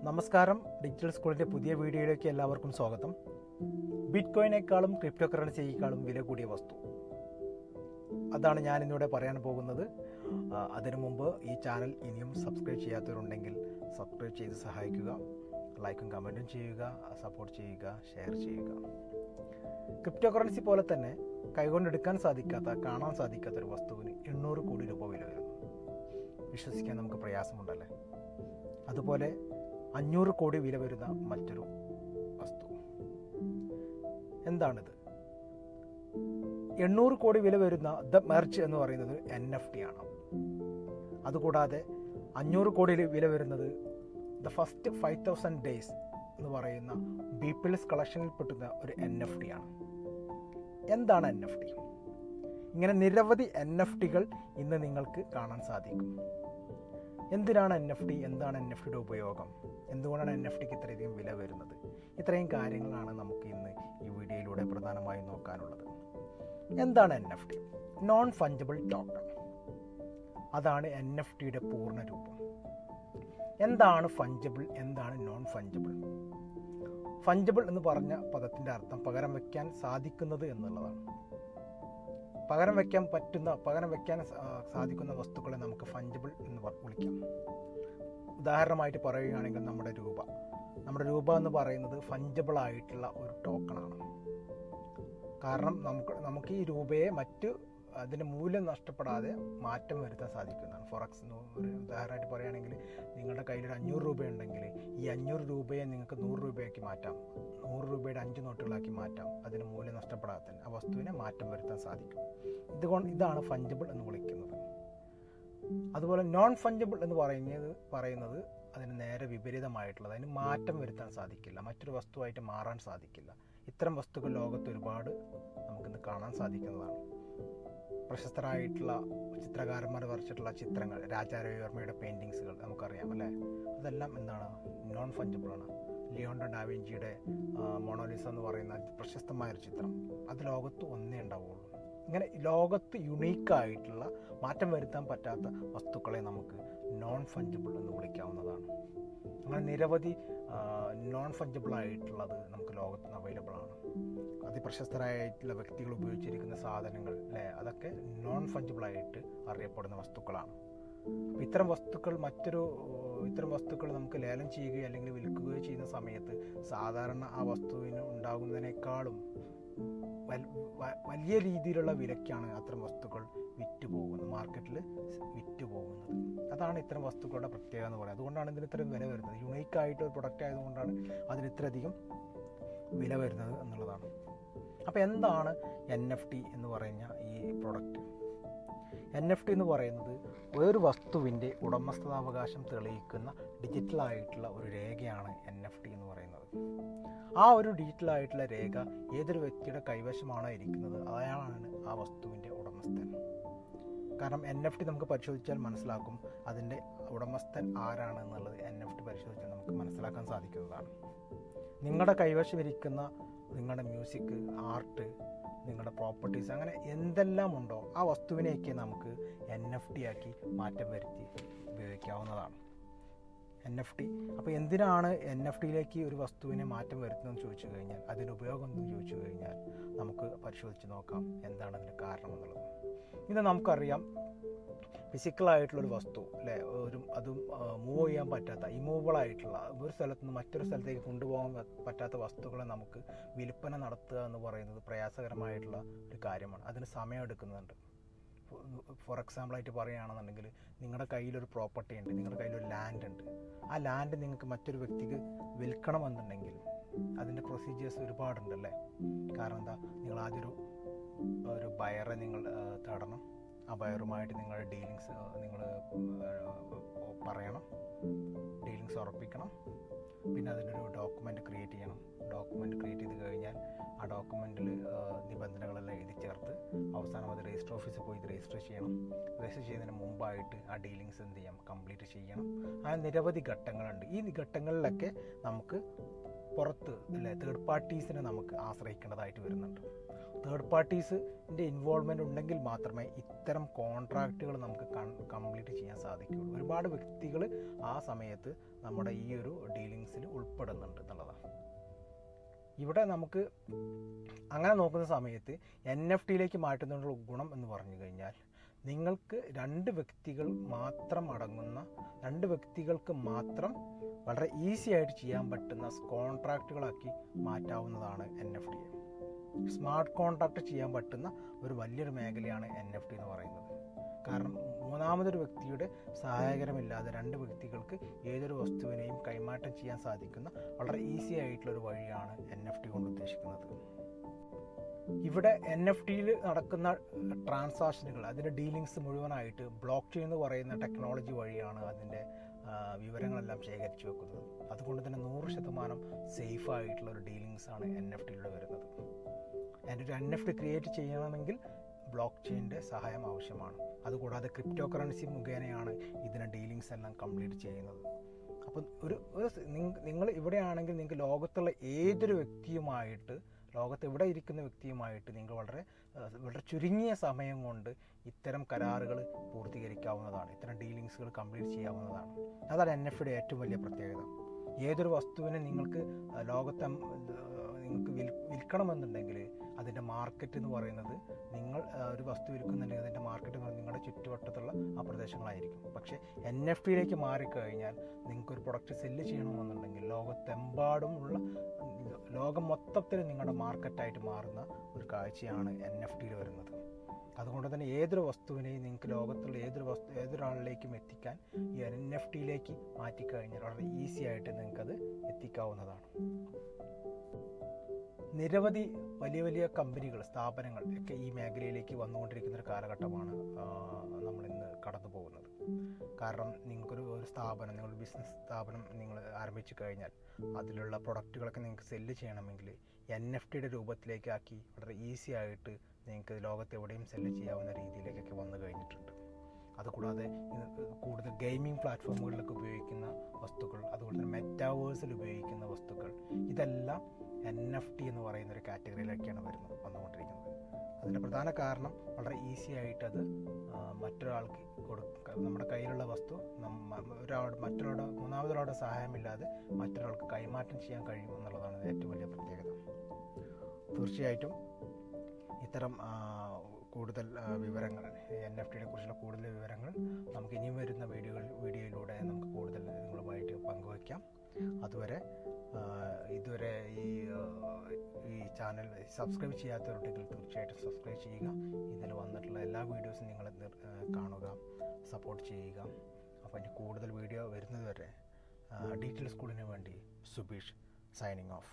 നമസ്കാരം. ഡിജിറ്റൽ സ്കൂളിൻ്റെ പുതിയ വീഡിയോയിലേക്ക് എല്ലാവർക്കും സ്വാഗതം. ബിറ്റ് കോയിനേക്കാളും ക്രിപ്റ്റോ കറൻസിയേക്കാളും വില കൂടിയ വസ്തു, അതാണ് ഞാൻ ഇന്നിവിടെ പറയാൻ പോകുന്നത്. അതിനു മുമ്പ് ഈ ചാനൽ ഇനിയും സബ്സ്ക്രൈബ് ചെയ്യാത്തവരുണ്ടെങ്കിൽ സബ്സ്ക്രൈബ് ചെയ്ത് സഹായിക്കുക. ലൈക്കും കമൻറ്റും ചെയ്യുക, സപ്പോർട്ട് ചെയ്യുക, ഷെയർ ചെയ്യുക. ക്രിപ്റ്റോ കറൻസി പോലെ തന്നെ കൈകൊണ്ടെടുക്കാൻ സാധിക്കാത്ത, കാണാൻ സാധിക്കാത്ത ഒരു വസ്തുവിന് 800 കോടി രൂപ വില വരുന്നു. വിശ്വസിക്കാൻ നമുക്ക് പ്രയാസമുണ്ടല്ലേ? അതുപോലെ 500 കോടി വില വരുന്ന മറ്റൊരു വസ്തു. എന്താണിത്? 800 കോടി വില വരുന്ന ദ മെർജ് എന്ന് പറയുന്നത് NFT ആണ്. അതുകൂടാതെ 500 കോടി വില വരുന്നത് ദ ഫസ്റ്റ് 5000 ഡേയ്സ് എന്ന് പറയുന്ന ബീപ്പിൾസ് കളക്ഷനിൽ പെട്ടുന്ന ഒരു NFT ആണ്. എന്താണ് NFT? ഇങ്ങനെ നിരവധി NFTകൾ ഇന്ന് നിങ്ങൾക്ക് കാണാൻ സാധിക്കും. എന്തിനാണ് NFT? എന്താണ് NFTയുടെ ഉപയോഗം? എന്തുകൊണ്ടാണ് NFTക്ക് ഇത്രയധികം വില വരുന്നത്? ഇത്രയും കാര്യങ്ങളാണ് നമുക്ക് ഇന്ന് ഈ വീഡിയോയിലൂടെ പ്രധാനമായും നോക്കാനുള്ളത്. എന്താണ് NFT? Non fungible token. അതാണ് NFTയുടെ പൂർണ്ണ രൂപം. എന്താണ് ഫഞ്ചബിൾ? എന്താണ് നോൺ ഫഞ്ചബിൾ? ഫഞ്ചബിൾ എന്ന് പറഞ്ഞ പദത്തിൻ്റെ അർത്ഥം പകരം വയ്ക്കാൻ സാധിക്കുന്നത് എന്നുള്ളതാണ്. പകരം വയ്ക്കാൻ സാധിക്കുന്ന വസ്തുക്കളെ നമുക്ക് ഫഞ്ചബിൾ എന്ന് വിളിക്കാം. ഉദാഹരണമായിട്ട് പറയുകയാണെങ്കിൽ നമ്മുടെ രൂപ എന്ന് പറയുന്നത് ഫഞ്ചബിൾ ആയിട്ടുള്ള ഒരു ടോക്കണാണ്. കാരണം നമുക്ക് ഈ രൂപയെ അതിൻ്റെ മൂല്യം നഷ്ടപ്പെടാതെ മാറ്റം വരുത്താൻ സാധിക്കുന്നതാണ്. ഒരു ഉദാഹരണമായിട്ട് പറയുകയാണെങ്കിൽ നിങ്ങളുടെ കയ്യിൽ ഒരു 500 രൂപയുണ്ടെങ്കിൽ ഈ 500 രൂപയെ നിങ്ങൾക്ക് 100 രൂപയാക്കി മാറ്റാം, 100 രൂപയുടെ 5 നോട്ടുകളാക്കി മാറ്റാം. അതിന് മൂല്യം നഷ്ടപ്പെടാതെ ആ വസ്തുവിനെ മാറ്റം വരുത്താൻ സാധിക്കും. ഇതാണ് ഫഞ്ചബിൾ എന്ന് വിളിക്കുന്നത്. അതുപോലെ നോൺ ഫഞ്ചബിൾ എന്ന് പറയുന്നത് അതിന് നേരെ വിപരീതമായിട്ടുള്ളത്. അതിന് മാറ്റം വരുത്താൻ സാധിക്കില്ല, മറ്റൊരു വസ്തുവായിട്ട് മാറാൻ സാധിക്കില്ല. ഇത്തരം വസ്തുക്കൾ ലോകത്ത് ഒരുപാട് നമുക്കിന്ന് കാണാൻ സാധിക്കുന്നതാണ്. പ്രശസ്തരായിട്ടുള്ള ചിത്രകാരന്മാർ വരച്ചിട്ടുള്ള ചിത്രങ്ങൾ, രാജാ രവിവർമ്മയുടെ പെയിൻറ്റിങ്സുകൾ നമുക്കറിയാം അല്ലേ? അതെല്ലാം എന്താണ്? നോൺ ഫഞ്ചബിൾ ആണ്. ലിയോണാർഡോ ഡാവിഞ്ചിയുടെ മൊണാലിസ എന്ന് പറയുന്ന പ്രശസ്തമായൊരു ചിത്രം, അത് ലോകത്ത് ഒന്നേ ഉണ്ടാവുകയുള്ളൂ. ഇങ്ങനെ ലോകത്ത് യുണീക്കായിട്ടുള്ള, മാറ്റം വരുത്താൻ പറ്റാത്ത വസ്തുക്കളെ നമുക്ക് നോൺ ഫഞ്ചബിൾ എന്ന് വിളിക്കാവുന്നതാണ്. അങ്ങനെ നിരവധി നോൺ ഫഞ്ചബിൾ ആയിട്ടുള്ളത് നമുക്ക് ലോകത്ത് അവൈലബിൾ ആണ്. അതിപ്രശസ്തരായിട്ടുള്ള വ്യക്തികൾ ഉപയോഗിച്ചിരിക്കുന്ന സാധനങ്ങൾ അല്ലേ, അതൊക്കെ നോൺ ഫഞ്ചബിൾ ആയിട്ട് അറിയപ്പെടുന്ന വസ്തുക്കളാണ്. ഇത്തരം വസ്തുക്കൾ നമുക്ക് ലേലം ചെയ്യുകയോ അല്ലെങ്കിൽ വിൽക്കുകയോ ചെയ്യുന്ന സമയത്ത് സാധാരണ ആ വസ്തുവിന് ഉണ്ടാകുന്നതിനേക്കാളും വലിയ രീതിയിലുള്ള വിലയ്ക്കാണ് അത്തരം വസ്തുക്കൾ മാർക്കറ്റിൽ വിറ്റുപോകുന്നത്. അതാണ് ഇത്തരം വസ്തുക്കളുടെ പ്രത്യേകത എന്ന് പറയുന്നത്. അതുകൊണ്ടാണ് ഇതിന് ഇത്രയും വില വരുന്നത്. യുണീക്കായിട്ട് ഒരു പ്രൊഡക്റ്റ് ആയതുകൊണ്ടാണ് അതിന് ഇത്രയധികം വില വരുന്നത് എന്നുള്ളതാണ്. അപ്പോൾ എന്താണ് NFT എന്ന് പറയുന്ന ഈ പ്രൊഡക്റ്റ്? NFT എന്ന് പറയുന്നത് ഒരു വസ്തുവിൻ്റെ ഉടമസ്ഥാവകാശം തെളിയിക്കുന്ന ഡിജിറ്റലായിട്ടുള്ള ഒരു രേഖയാണ് NFT എന്ന് പറയുന്നത്. ആ ഒരു ഡിജിറ്റലായിട്ടുള്ള രേഖ ഏതൊരു വ്യക്തിയുടെ കൈവശമാണോ ഇരിക്കുന്നത് അയാളാണ് ആ വസ്തുവിൻ്റെ ഉടമസ്ഥൻ. കാരണം NFT നമുക്ക് പരിശോധിച്ചാൽ മനസ്സിലാക്കും അതിൻ്റെ ഉടമസ്ഥൻ ആരാണ് എന്നുള്ളത്. NFT പരിശോധിച്ചാൽ നമുക്ക് മനസ്സിലാക്കാൻ സാധിക്കുന്നതാണ്. നിങ്ങളുടെ കൈവശം ഇരിക്കുന്ന നിങ്ങളുടെ മ്യൂസിക്, ആർട്ട്, നിങ്ങളുടെ പ്രോപ്പർട്ടീസ്, അങ്ങനെ എന്തെല്ലാം ഉണ്ടോ ആ വസ്തുവിനെയൊക്കെ നമുക്ക് NFT ആക്കി മാറ്റം വരുത്തി ഉപയോഗിക്കാവുന്നതാണ്. NFT. അപ്പോൾ എന്തിനാണ് NFTയിലേക്ക് ഒരു വസ്തുവിനെ മാറ്റം വരുത്തുന്നതെന്ന് ചോദിച്ചു കഴിഞ്ഞാൽ, അതിൻ്റെ ഉപയോഗം എന്ന് ചോദിച്ചു കഴിഞ്ഞാൽ നമുക്ക് പരിശോധിച്ച് നോക്കാം എന്താണ് അതിൻ്റെ കാരണം എന്നുള്ളത്. ഇന്ന് നമുക്കറിയാം ഫിസിക്കലായിട്ടുള്ളൊരു വസ്തു അല്ലേ, അതും മൂവ് ചെയ്യാൻ പറ്റാത്ത, ഇമൂവബിളായിട്ടുള്ള, ഒരു സ്ഥലത്ത് നിന്ന് മറ്റൊരു സ്ഥലത്തേക്ക് കൊണ്ടുപോകാൻ പറ്റാത്ത വസ്തുക്കളെ നമുക്ക് വിൽപ്പന നടത്തുക എന്ന് പറയുന്നത് പ്രയാസകരമായിട്ടുള്ള ഒരു കാര്യമാണ്. അതിന് സമയം എടുക്കുന്നുണ്ട്. ഫോർ എക്സാമ്പിളായിട്ട് പറയുകയാണെന്നുണ്ടെങ്കിൽ നിങ്ങളുടെ കയ്യിലൊരു പ്രോപ്പർട്ടി ഉണ്ട്, നിങ്ങളുടെ കയ്യിലൊരു ലാൻഡ് ഉണ്ട്. ആ ലാൻഡ് നിങ്ങൾക്ക് മറ്റൊരു വ്യക്തിക്ക് വിൽക്കണമെന്നുണ്ടെങ്കിൽ അതിൻ്റെ പ്രൊസീജിയേഴ്സ് ഒരുപാടുണ്ടല്ലേ. കാരണം എന്താ, നിങ്ങൾ ആദ്യം ഒരു ബയറെ നിങ്ങൾ തേടണം. ആ ബയറുമായിട്ട് നിങ്ങളുടെ ഡീലിങ്സ് പറയണം, ഡീലിങ്സ് ഉറപ്പിക്കണം. പിന്നെ അതിനൊരു ഡോക്യുമെൻ്റ് ക്രിയേറ്റ് ചെയ്യണം. ഡോക്യുമെൻ്റ് ക്രിയേറ്റ് ചെയ്ത് കഴിഞ്ഞാൽ ആ ഡോക്യുമെൻറ്റിൽ നിബന്ധനകളെല്ലാം എഴുതി ചേർത്ത് അവസാനം അത് രജിസ്റ്റർ ഓഫീസിൽ പോയി രജിസ്റ്റർ ചെയ്യണം. രജിസ്റ്റർ ചെയ്യുന്നതിന് മുമ്പായിട്ട് ആ ഡീലിങ്സ് കംപ്ലീറ്റ് ചെയ്യണം. അങ്ങനെ നിരവധി ഘട്ടങ്ങളുണ്ട്. ഈ ഘട്ടങ്ങളിലൊക്കെ നമുക്ക് പുറത്ത് അല്ലെ തേർഡ് പാർട്ടീസിനെ നമുക്ക് ആശ്രയിക്കേണ്ടതായിട്ട് വരുന്നുണ്ട്. തേർഡ് പാർട്ടീസിൻ്റെ ഇൻവോൾവ്മെൻ്റ് ഉണ്ടെങ്കിൽ മാത്രമേ ഇത്തരം കോൺട്രാക്റ്റുകൾ നമുക്ക് കംപ്ലീറ്റ് ചെയ്യാൻ സാധിക്കുകയുള്ളൂ. ഒരുപാട് വ്യക്തികൾ ആ സമയത്ത് നമ്മുടെ ഈ ഒരു ഡീലിങ്സിൽ ഉൾപ്പെടുന്നുണ്ട് എന്നുള്ളതാണ്. ഇവിടെ നമുക്ക് അങ്ങനെ നോക്കുന്ന സമയത്ത് NFT മാറ്റുന്നതിനുള്ള ഗുണം എന്ന് പറഞ്ഞു കഴിഞ്ഞാൽ, നിങ്ങൾക്ക് 2 വ്യക്തികൾ മാത്രം അടങ്ങുന്ന 2 വ്യക്തികൾക്ക് മാത്രം വളരെ ഈസി ആയിട്ട് ചെയ്യാൻ പറ്റുന്ന കോൺട്രാക്റ്റുകളാക്കി മാറ്റാവുന്നതാണ് NFT. സ്മാർട്ട് കോൺട്രാക്റ്റ് ചെയ്യാൻ പറ്റുന്ന ഒരു വലിയൊരു മേഖലയാണ് NFT എന്ന് പറയുന്നത്. കാരണം മൂന്നാമതൊരു വ്യക്തിയുടെ സഹായകരമില്ലാതെ 2 വ്യക്തികൾക്ക് ഏതൊരു വസ്തുവിനെയും കൈമാറ്റം ചെയ്യാൻ സാധിക്കുന്ന വളരെ ഈസി ആയിട്ടുള്ളൊരു വഴിയാണ് NFT കൊണ്ട് ഉദ്ദേശിക്കുന്നത്. ഇവിടെ NFT-യിൽ നടക്കുന്ന ട്രാൻസാക്ഷനുകൾ, അതിൻ്റെ ഡീലിങ്സ് മുഴുവനായിട്ട് ബ്ലോക്ക് ചെയിൻ എന്ന് പറയുന്ന ടെക്നോളജി വഴിയാണ് അതിൻ്റെ വിവരങ്ങളെല്ലാം ശേഖരിച്ചു വെക്കുന്നത്. അതുകൊണ്ട് തന്നെ 100% സേഫ് ആയിട്ടുള്ള ഒരു ഡീലിങ്സാണ് NFT-യിലൂടെ വരുന്നത്. ഒരു NFT ക്രിയേറ്റ് ചെയ്യണമെങ്കിൽ ബ്ലോക്ക് ചെയിൻ്റെ സഹായം ആവശ്യമാണ്. അതുകൂടാതെ ക്രിപ്റ്റോ കറൻസി മുഖേനയാണ് ഇതിനെ ഡീലിങ്സ് എല്ലാം കംപ്ലീറ്റ് ചെയ്യുന്നത്. അപ്പം നിങ്ങൾ ഇവിടെയാണെങ്കിൽ നിങ്ങൾക്ക് ലോകത്തുള്ള ഏതൊരു വ്യക്തിയുമായിട്ട്, ലോകത്ത് എവിടെ ഇരിക്കുന്ന വ്യക്തിയുമായിട്ട് നിങ്ങൾ വളരെ ചുരുങ്ങിയ സമയം കൊണ്ട് ഇത്തരം കരാറുകൾ പൂർത്തീകരിക്കാവുന്നതാണ്, ഇത്തരം ഡീലിങ്സുകൾ കംപ്ലീറ്റ് ചെയ്യാവുന്നതാണ്. അതാണ് NFT-യുടെ ഏറ്റവും വലിയ പ്രത്യേകത. ഏതൊരു വസ്തുവിനെ നിങ്ങൾക്ക് ലോകത്തെ നിങ്ങൾക്ക് വിൽക്കണമെന്നുണ്ടെങ്കിൽ അതിൻ്റെ മാർക്കറ്റ് എന്ന് പറയുന്നത്, നിങ്ങൾ ഒരു വസ്തു വിൽക്കുന്നുണ്ടെങ്കിൽ അതിൻ്റെ മാർക്കറ്റ് എന്ന് പറയുന്നത് നിങ്ങളുടെ ചുറ്റുവട്ടത്തുള്ള ആ പ്രദേശങ്ങളായിരിക്കും. പക്ഷേ NFT-യിലേക്ക് മാറിക്കഴിഞ്ഞാൽ നിങ്ങൾക്കൊരു പ്രൊഡക്റ്റ് സെല്ല് ചെയ്യണമെന്നുണ്ടെങ്കിൽ ലോകത്തെമ്പാടുമുള്ള, ലോകം മൊത്തത്തിൽ നിങ്ങളുടെ മാർക്കറ്റായിട്ട് മാറുന്ന ഒരു കാഴ്ചയാണ് NFT-യിൽ വരുന്നത്. അതുകൊണ്ട് തന്നെ ഏതൊരു വസ്തുവിനെയും നിങ്ങൾക്ക് ലോകത്തുള്ള ഏതൊരാളിലേക്കും എത്തിക്കാൻ ഈ NFT-യിലേക്ക് മാറ്റിക്കഴിഞ്ഞാൽ വളരെ ഈസി ആയിട്ട് നിങ്ങൾക്കത് എത്തിക്കാവുന്നതാണ്. നിരവധി വലിയ വലിയ കമ്പനികൾ, സ്ഥാപനങ്ങൾ ഒക്കെ ഈ മേഖലയിലേക്ക് വന്നുകൊണ്ടിരിക്കുന്ന ഒരു കാലഘട്ടമാണ് നമ്മളിന്ന് കടന്നു പോകുന്നത്. കാരണം നിങ്ങൾക്കൊരു സ്ഥാപനം, നിങ്ങളുടെ ബിസിനസ് സ്ഥാപനം നിങ്ങൾ ആരംഭിച്ചു കഴിഞ്ഞാൽ അതിലുള്ള പ്രൊഡക്റ്റുകളൊക്കെ നിങ്ങൾക്ക് സെല്ല് ചെയ്യണമെങ്കിൽ NFT-യുടെ രൂപത്തിലേക്കാക്കി വളരെ ഈസി ആയിട്ട് നിങ്ങൾക്ക് ലോകത്ത് എവിടെയും സെല്ല് ചെയ്യാവുന്ന രീതിയിലേക്കൊക്കെ വന്നു കഴിഞ്ഞിട്ടുണ്ട്. അതുകൂടാതെ കൂടുതൽ ഗെയിമിംഗ് പ്ലാറ്റ്ഫോമുകളിലൊക്കെ ഉപയോഗിക്കുന്ന വസ്തുക്കൾ, അതുപോലെ തന്നെ മെറ്റാവേഴ്സിൽ ഉപയോഗിക്കുന്ന വസ്തുക്കൾ, ഇതെല്ലാം NFT എന്ന് പറയുന്ന ഒരു കാറ്റഗറിയിലേക്കാണ് വന്നുകൊണ്ടിരിക്കുന്നത്. അതിൻ്റെ പ്രധാന കാരണം വളരെ ഈസി ആയിട്ടത് മറ്റൊരാൾക്ക് നമ്മുടെ കയ്യിലുള്ള വസ്തു മൂന്നാമതൊരാളുടെ സഹായമില്ലാതെ മറ്റൊരാൾക്ക് കൈമാറ്റം ചെയ്യാൻ കഴിയും എന്നുള്ളതാണ് ഏറ്റവും വലിയ പ്രത്യേകത. തീർച്ചയായിട്ടും ഇത്തരം കൂടുതൽ വിവരങ്ങൾ, NFT-യെ കുറിച്ചുള്ള കൂടുതൽ വിവരങ്ങൾ നമുക്ക് ഇനിയും വരുന്ന വീഡിയോയിലൂടെ നമുക്ക് കൂടുതൽ നിങ്ങളുമായിട്ട് പങ്കുവയ്ക്കാം. അതുവരെ ഇതുവരെ ഈ ചാനൽ സബ്സ്ക്രൈബ് ചെയ്യാത്തവരുണ്ടെങ്കിൽ തീർച്ചയായിട്ടും സബ്സ്ക്രൈബ് ചെയ്യുക. ഇതിൽ വന്നിട്ടുള്ള എല്ലാ വീഡിയോസും നിങ്ങൾ കാണുക, സപ്പോർട്ട് ചെയ്യുക. അപ്പോൾ ഇനി കൂടുതൽ വീഡിയോ വരുന്നത് വരെ ഡീറ്റെയിൽ സ്കൂളിന് വേണ്ടി സുബീഷ് സൈനിങ് ഓഫ്.